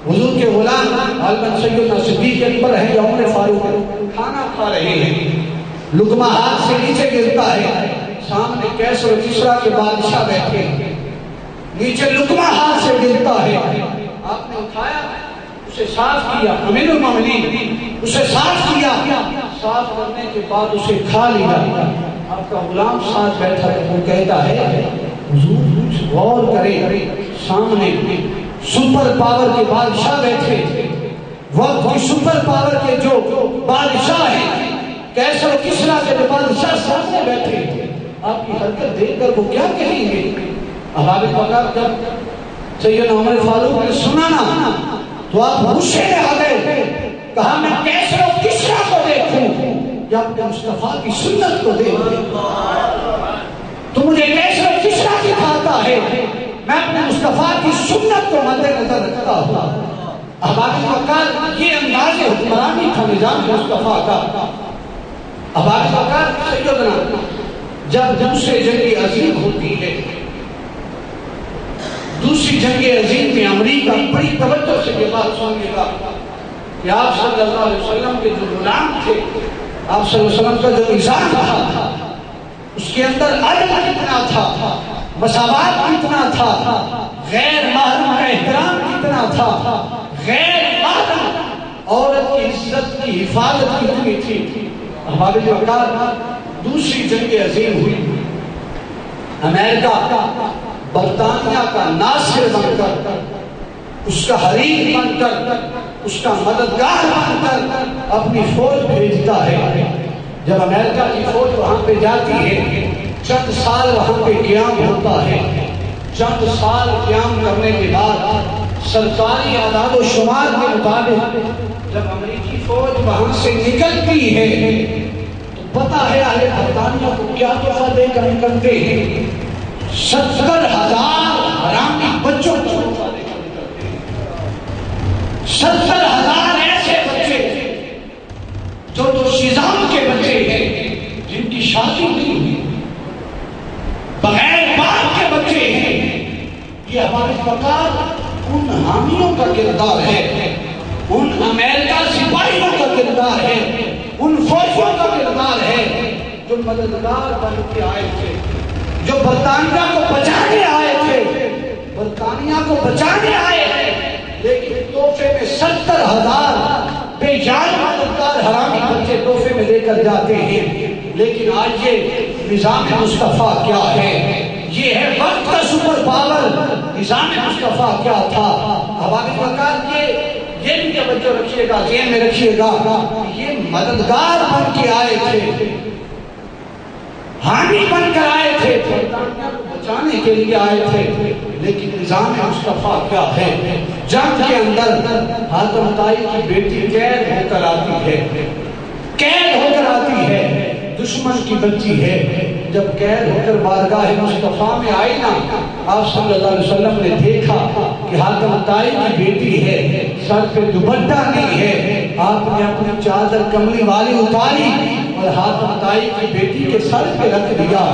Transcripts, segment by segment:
حضور کے غلام غالباً سیدنا صدیق اکبر ہیں یا عمر فاروق کھانا کھا رہے ہیں، لقمہ ہاتھ سے نیچے گرتا ہے، سامنے کیسر و کسریٰ کے بادشاہ بیٹھے ہیں، نیچے لقمہ ہاتھ سے گرتا ہے، آپ نے اٹھایا، اسے صاف کیا، امیر المومنین اسے صاف کیا، صاف کرنے کے بعد اسے کھا لیا۔ آپ کا غلام ساتھ بیٹھا ہے، وہ کہتا ہے حضور کچھ غور کرے، سامنے سپر پاور کے بادشاہ بیٹھے، وقت کی سپر پاور کے جو بادشاہ ہیں، کیسر و کسریٰ کے بادشاہ سامنے بیٹھے، آپ کی حرکت دیکھ کر وہ کیا کہیں گے؟ احباب وقار جب سیدنا عمر فاروق نے سنا نا تو آپ غصے میں آ گئے، کہا میں کیسر و کسریٰ کو دیکھوں یا اپنے مصطفیٰ کی سنت کو دیکھوں؟ تو مجھے کیسر و کسریٰ دکھاتا ہے، میں اپنے مصطفیٰ کی سنت کو مد نظر رکھتا ہوں۔ احباب وقار یہ انداز حکمرانی تھا نظام مصطفیٰ کا۔ احباب وقار سیدنا جب دوسری جنگ عظیم ہوتی ہے، دوسری جنگ عظیم میں امریکہ بڑی توجہ سے یہ بات سننے گا کہ آپ صلی اللہ علیہ وسلم کے جو غلام تھے، آپ صلی اللہ علیہ وسلم کا جو نظام تھا، اس کے اندر عدل کتنا تھا، مساوات کتنا تھا، غیر محرم کا احترام کتنا تھا، غیر محرم عورت کی عزت کی حفاظت کتنی تھی۔ ہمارے جو دوسری جنگ عظیم ہوئی، امریکہ برطانیہ کا ناصر بن کر، اس کا حریف بن کر، اس کا مددگار بن کر اپنی فوج بھیجتا ہے۔ جب امریکہ کی فوج وہاں پہ جاتی ہے، چند سال وہاں پہ قیام ہوتا ہے، چند سال قیام کرنے کے بعد سرکاری اعداد و شمار کے مطابق جب امریکی فوج وہاں سے نکلتی ہے تو پتہ ہے اہل برطانیہ کو کیا تحفہ دے کر نکلتے ہیں؟ 70,000 حرامی بچوں کو تحفہ دے کر نکلتے ہیں۔ 70,000 ایسے بچے جو شیزان کے بچے ہیں، جن کی شادی نہیں ہوئی، بغیر باپ کے بچے ہیں۔ یہ ہمارے فقار ان حامیوں کا کردار ہے، ان امریکہ سپاہیوں کا کردار ہے، ان فوجوں کا کردار ہے جو مددگار بن کے آئے تھے، جو برطانیہ کو بچانے آئے تھے، برطانیہ کو بچانے آئے تھے، لیکن تحفے میں 70,000 بے جان مددگار حرامی بچے تحفے میں لے کر جاتے ہیں۔ لیکن آج یہ نظام مصطفیٰ کیا ہے؟ یہ ہے وقت کا سپر پاور۔ نظام مصطفیٰ کیا تھا؟ احباب وقار یہ بھی توجہ رکھیے گا، ذہن میں رکھیے گا، یہ مددگار بن کے آئے تھے، حامی بن کر آئے تھے، برطانیہ کو بچانے کے لیے آئے تھے۔ لیکن نظام مصطفیٰ کیا ہے؟ جنگ کے اندر حاتم طائی کی بیٹی قید ہو کر آتی ہے، قید ہو کر آتی ہے، دشمن کی بچی ہے۔ جب قید ہو کر بارگاہ مصطفیٰ میں آئی نا، آپ صلی اللہ علیہ وسلم نے دیکھا کہ حاتم طائی کی بیٹی ہے، سر پہ دوپٹہ نہیں ہے، آپ نے اپنی چادر کملی والی اتاری اور حاتم طائی کی بیٹی کے سر پہ رکھ دیا۔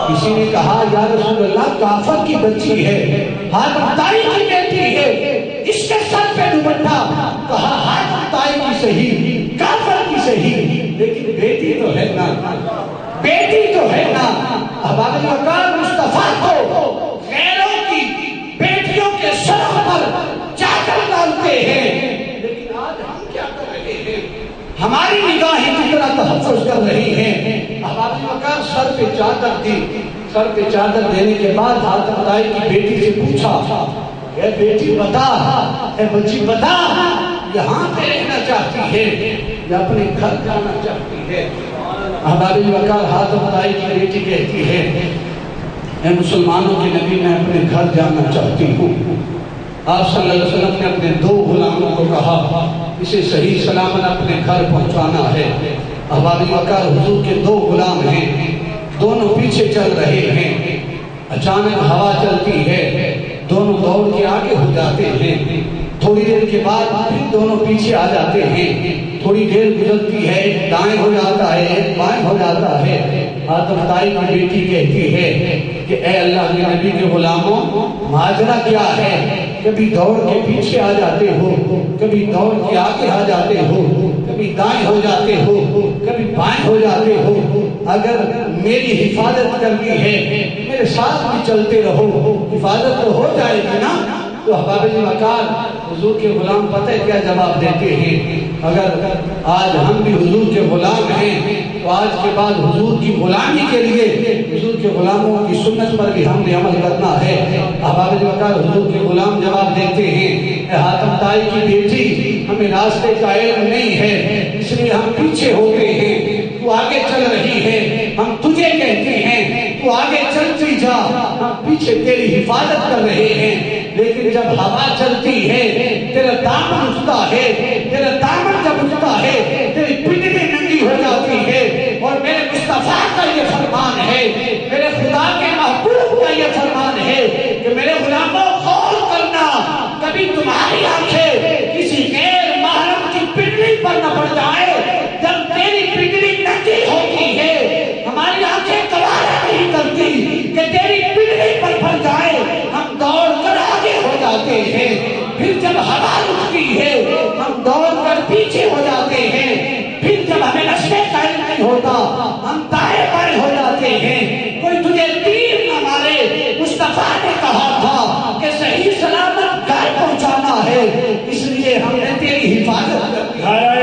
کسی نے کہا یا رسول اللہ کافر کی بچی ہے، حاتم طائی کی بیٹی ہے، اس کے سر پہ دوپٹہ، کہا حاتم طائی کی صحیح، کافر کی صحیح، لیکن بیٹی تو ہے نا، بیٹی تو ہے نا۔ احباب وقار مصطفیٰ کو غیروں کی بیٹیوں کے سروں پر چادر ڈالتے ہیں، لیکن آج ہم کیا کر رہے ہیں؟ ہماری نگاہیں کتنا تحفظ کر رہی ہیں۔ احباب وقار سر پہ چادر دی، سر پہ چادر دینے کے بعد حاتم طائی کی بیٹی سے پوچھا، اے بیٹی بتا، اے بچی بتا، یہاں پہ رہنا چاہتی ہے یا اپنے گھر جانا چاہتی ہے؟ احباب وقار حاتم طائی کی بیٹی کہتی ہے، اے مسلمانوں کے نبی میں اپنے گھر جانا چاہتی ہوں۔ آپ صلی اللہ علیہ وسلم نے اپنے 2 غلاموں کو کہا اسے صحیح سلامت اپنے گھر پہنچانا ہے۔ احباب وقار حضور کے 2 غلام ہیں، دونوں پیچھے چل رہے ہیں، اچانک ہوا چلتی ہے، دونوں دوڑ کے آگے ہو جاتے ہیں، تھوڑی دیر کے بعد پھر دونوں پیچھے آ جاتے ہیں. تھوڑی دیر گزرتی ہے، ایک دائیں ہو جاتا ہے، ایک بائیں ہو جاتا ہے. حاتم طائی کی بیٹی کہتی ہے کہ اے اللہ کے نبی کے غلاموں، ماجرا کیا ہے؟ کبھی دوڑ کے پیچھے آ جاتے ہو، کبھی دوڑ کے آگے آ جاتے ہو، کبھی دائیں ہو جاتے ہو، کبھی بائیں ہو جاتے ہو. اگر میری حفاظت کرنی ہے میرے ساتھ بھی چلتے رہو، حفاظت تو ہو جائے گی نا. تو احباب وقار حضور کے غلام پتہ ہے کیا جواب دیتے ہیں؟ اگر آج ہم بھی حضور کے غلام ہیں تو آج کے بعد حضور کی غلامی کے لیے حضور کے غلاموں کی سنت پر بھی ہم نے عمل کرنا ہے. احباب وقار حضور کے غلام جواب دیتے ہیں اے حاتم طائی کی بیٹی، ہمیں راستے کا علم نہیں ہے اس لیے ہم پیچھے ہوتے ہیں. تو آگے چل رہی ہے، ہم تجھے کہتے ہیں تو آگے چلتی جا، ہم پیچھے تیری حفاظت کر رہے ہیں. لیکن جب ہوا چلتی ہے تیرا دامن اٹھتا ہے، تیرا دامن جب اٹھتا ہے تیری پنڈلی ننگی ہو جاتی ہے. اور میرے مصطفیٰ کا یہ فرمان ہے، میرے خدا کے محبوب کا یہ فرمان ہے کہ میرے غلاموں غور کرنا، کبھی تمہاری آنکھیں کسی غیر محرم کی پنڈلی پر نہ پڑ جائے. جب تیری پنڈلی ننگی ہوتی ہے ہماری آنکھیں گوارا نہیں کرتی کہ تیری پنڈلی پر پڑ جائے. ہم دوڑ کر آگے ہو جاتے ہیں، پھر جب ہوا اٹھتی ہے ہم دوڑ کر پیچھے ہو جاتے ہیں. پھر جب ہمیں رستے کا علم نہیں ہوتا ہم دائیں بائیں ہو جاتے ہیں. کوئی تجھے تیر نہ مارے، مصطفیٰ نے کہا تھا کہ صحیح سلامت گھر پہنچانا ہے، اس لیے ہم نے تیری حفاظت کر دی.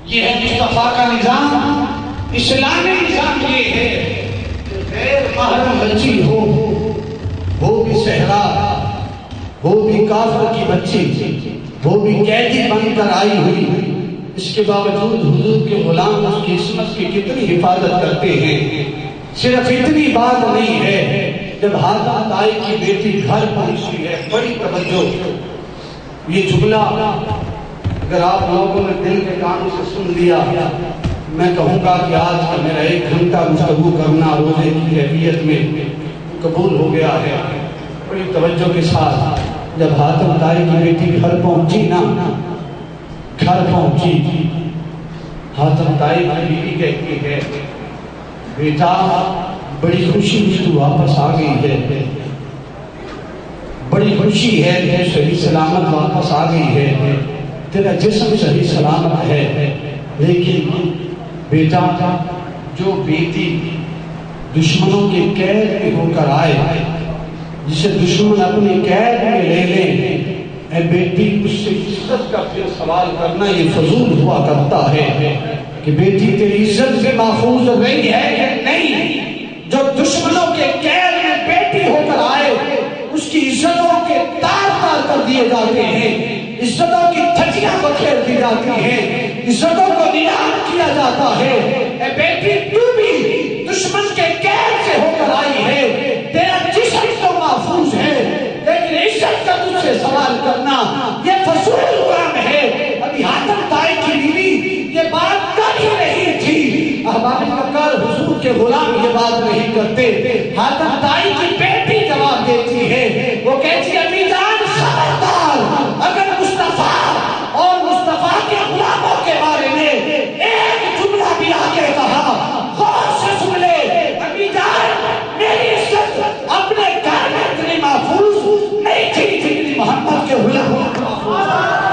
یہ ہے مصطفیٰ کا نظام. اسلامی نظام یہ ہے کہ غیر محرم بچی ہو بھی صحرا، ہو بھی کافر کی بچی، وہ بھی قیدی بن کر آئی ہوئی، اس کے باوجود حضور کے غلام اس کی عصمت کی کتنی حفاظت کرتے ہیں. صرف اتنی بات نہیں ہے، جب حاتم طائی کی بیٹی گھر پہنچی ہے، بڑی توجہ. یہ جملہ اگر آپ لوگوں نے دل کے کانوں سے سن لیا، میں کہوں گا کہ آج کا میرا 1 گھنٹہ گفتگو کرنا روزے کی کیفیت میں قبول ہو گیا ہے. بڑی توجہ کے ساتھ جب حاتم طائی کی بیٹی گھر پہنچی نا، گھر پہنچی، حاتم طائی کی بیٹی کہتی ہے بیٹا بڑی خوشی میں تو واپس آ گئی ہے، بڑی خوشی ہے کہ صحیح سلامت واپس آ گئی ہے، تیرا جسم صحیح سلامت ہے. لیکن بیٹا جو بیٹی دشمنوں کے قید میں ہو کر آئے، جسے دشمن اپنے قید میں لے لیں، اے بیٹی اس سے عزت کا پھر سوال کرنا یہ فضول ہوا کرتا ہے کہ بیٹی تیری عزت سے محفوظ رہی ہے کہ نہیں. جو دشمنوں کے قید میں بیٹی ہو کر آئے اس کی عزتوں کے تار تار کر دیے جاتے ہیں، عزتوں کی تھچیاں بکھیر دی جاتی ہیں، عزتوں کو نیلام کیا جاتا ہے. اے بیٹی تو بھی دشمن کے قید سے ہو کر آئی ہے، تیرا جسم تو محفوظ ہے لیکن عزت کا تجھ سے سوال کرنا یہ فضول کام ہے. ابھی حاتم طائی کی بیوی یہ بات کر ہی نہیں تھی. احباب وقار حضور کے غلام یہ بات نہیں کرتے. حاتم طائی کی بیٹی جواب دیتی ہے، وہ کہتی ہے امی جان خبردار، اگر مصطفیٰ اور مصطفیٰ کے غلاموں کے بارے میں ایک جملہ بھی آگے کہا غور سے سن لے. امی جان میری عزت اپنے گھر میں اتنی محفوظ نہیں تھی جتنی محمد کے غلاموں میں محفوظ تھی.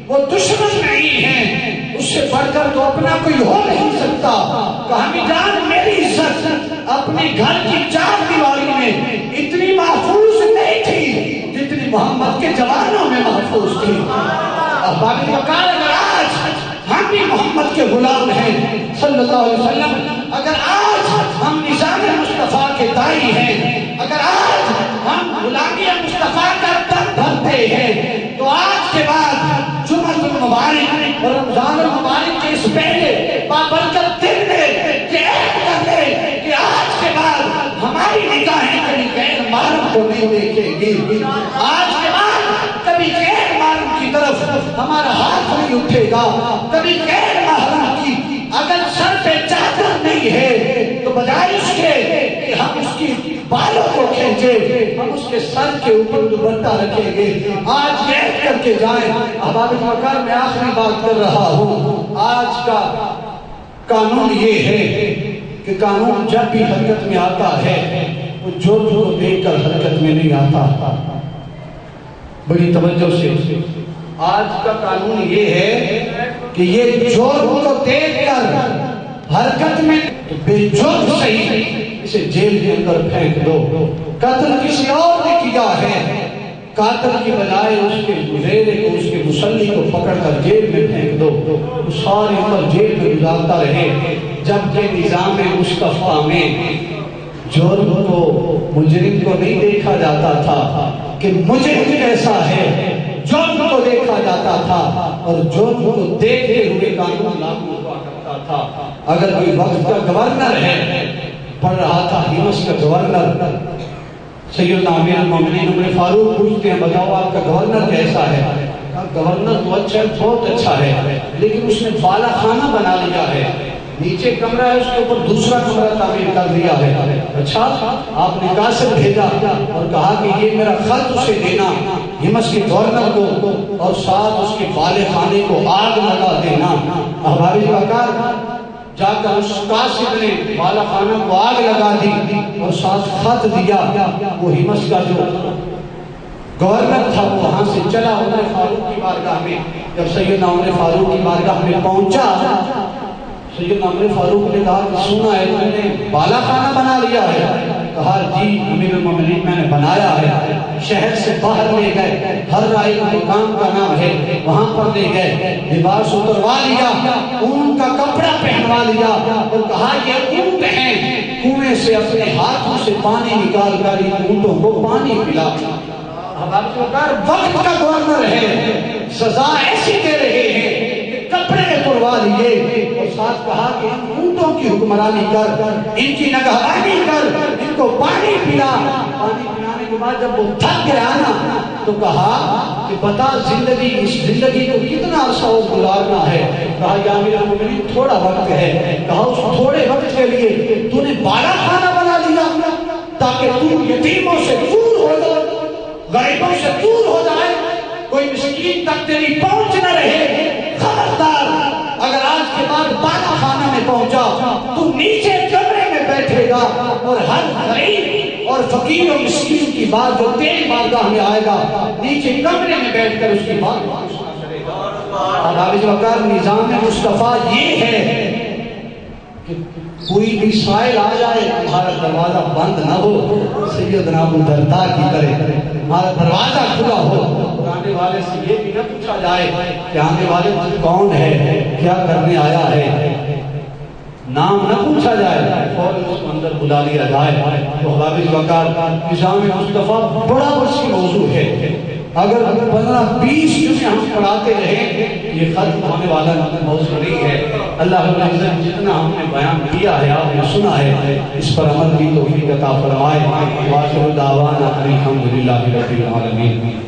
وہ دشمن نہیں ہے، اس سے بڑھ کر تو اپنا کوئی ہو نہیں سکتا. کہانی جان میری عزت اپنے گھر کی 4 دیواری میں اتنی محفوظ نہیں تھی جتنی محمد کے جوانوں میں محفوظ تھی. اب باقی وقار اگر آج ہم بھی محمد کے غلام ہیں صلی اللہ علیہ وسلم، اگر آج ہم نظام مصطفیٰ کے داعی ہیں، اگر آج ہم غلامی مصطفیٰ کا دم بھرتے ہیں، تو آج کے بعد جمعہ المبارک اور رمضان المبارک کے اس پہلے بابرکت دن میں یہ عہد کر لیں کہ آج کے بعد ہماری نگاہیں کبھی غیر محرم کو نہیں دیکھیں گی، آج کے بعد کبھی غیر محرم کی طرف ہمارا ہاتھ نہیں اٹھے گا، کبھی غیر محرم کی اگر سر پہ چادر نہیں ہے تو بجائے اس کے کہ ہم اس کی بالوں کو کھینچے، ہم اس کے سر کے اوپر دوپٹہ رکھیں گے۔ آج یہ کر کے جائیں۔ احباب وقار، میں آخری بات کر رہا ہوں، آج کا قانون یہ ہے کہ قانون جب بھی حرکت میں آتا ہے وہ جرم کو دیکھ کر حرکت میں نہیں آتا۔ بڑی توجہ سے، آج کا قانون یہ ہے کہ یہ جرم کو دیکھ کر حرکت میں بے جرم صحیح اسے جیل کے اندر پھینک دو۔ قتل کسی اور نے کیا ہے، قاتل کی بجائے اس کے گزیرے کو، اس کے مسلی کو پکڑ کر جیل میں پھینک دو، ساری عمر جیل میں گزارتا رہے۔ جبکہ نظام مصطفیٰ میں جرم کو، مجرم کو نہیں دیکھا جاتا تھا کہ مجرم کیسا ہے، جرم کو دیکھا جاتا تھا اور جرم کو دیکھتے ہوئے قانون لاگو ہوا کرتا تھا۔ اگر کوئی وقت کا گورنر ہے، پڑھ رہا تھا ہمس کا گورنر، سیدنا امیر المومنین عمر فاروق پوچھتے ہیں بتاؤ آپ کا گورنر کیسا ہے؟ گورنر تو اچھا ہے، بہت اچھا ہے، لیکن اس نے بالا خانہ بنا لیا ہے، نیچے کمرہ ہے، اس کے اوپر دوسرا کمرہ تعمیر کر دیا ہے۔ اچھا، آپ نے قاصد بھیجا اور کہا کہ یہ میرا خط اسے دینا، ہمس کے گورنر کو، اور ساتھ اس کے بالے خانے کو آگ لگا دینا۔ احباب وقار، جا کر اس قاصد نے بالا خانہ کو آگ لگا دی اور ساتھ خط دیا۔ وہ ہمس کا جو گورنر تھا وہ وہاں سے چلا عمر فاروق کی بارگاہ میں۔ جب سیدنا عمر فاروق کی بارگاہ میں پہنچا، سیدنا عمر فاروق نے کہا کہ سنا ہے تم نے بالا خانہ بنا لیا ہے؟ کہا جی امیر المومنین میں نے بنایا ہے۔ شہر سے باہر لے گئے، ہر رائے مقام کا نام ہے، وہاں پر لے گئے، لباس اتروا لیا، اون کا کپڑا پہنوا لیا اور کہا یہ اونٹ ہیں، کنویں سے اپنے ہاتھوں سے پانی نکال کر ان اونٹوں کو پانی پلا۔ وقت کا گورنر ہے، سزا ایسی دے رہے ہیں کہ کپڑے اتروا لیے اور ساتھ کہا کہ ان اونٹوں کی حکمرانی کر، ان کی نگہبانی کر، ان کو پانی پلا۔ پانی پلانے کے بعد جب وہ تھک گیا نا تو کہا کہ بتا زندگی، اس زندگی کو کتنا عرصہ گزارنا ہے؟ کہا یا امیر المومنین تھوڑا وقت ہے۔ کہا اس تھوڑے وقت کے لیے تو نے بالا خانہ بنا لیا تاکہ تم یتیموں سے دور ہو جائے، غریبوں سے دور ہو جائے، کوئی مسکین تک تیری پہنچ نہ رہے۔ خبردار، اگر آج کے بعد بالا خانہ میں پہنچا تو نیچے کمرے میں بیٹھے گا اور ہر غریب اور فقیر و مسکین کی بات جو تیری بارگاہ میں آئے گا نیچے کمرے میں بیٹھ کر اس کی بات سنا کرے گا۔ حافظ وقار، نظام مصطفیٰ یہ ہے کہ کوئی بھی سائل آ جائے ہمارا دروازہ بند نہ ہو، سیدنا ابو الدرداء کی طرح ہمارا دروازہ کھلا ہو، اور آنے والے سے یہ بھی نہ پوچھا جائے کہ آنے والے کون ہے، کیا کرنے آیا ہے، نام نہ پوچھا جائے، فوراً اس کو اندر بلا لیا جائے۔ تو حافظ وقار، نظام مصطفیٰ بڑا وسیع موضوع ہے، اگر 15-20 جمعے ہم پڑھاتے رہیں یہ ختم ہونے والا موضوع نہیں ہے۔ اللہ رب العزت جتنا ہم نے بیان کیا ہے، آپ نے سنا ہے، اس پر عمل کی توفیق عطا فرمائے۔ وآخر دعوانا الحمدللہ رب العالمین۔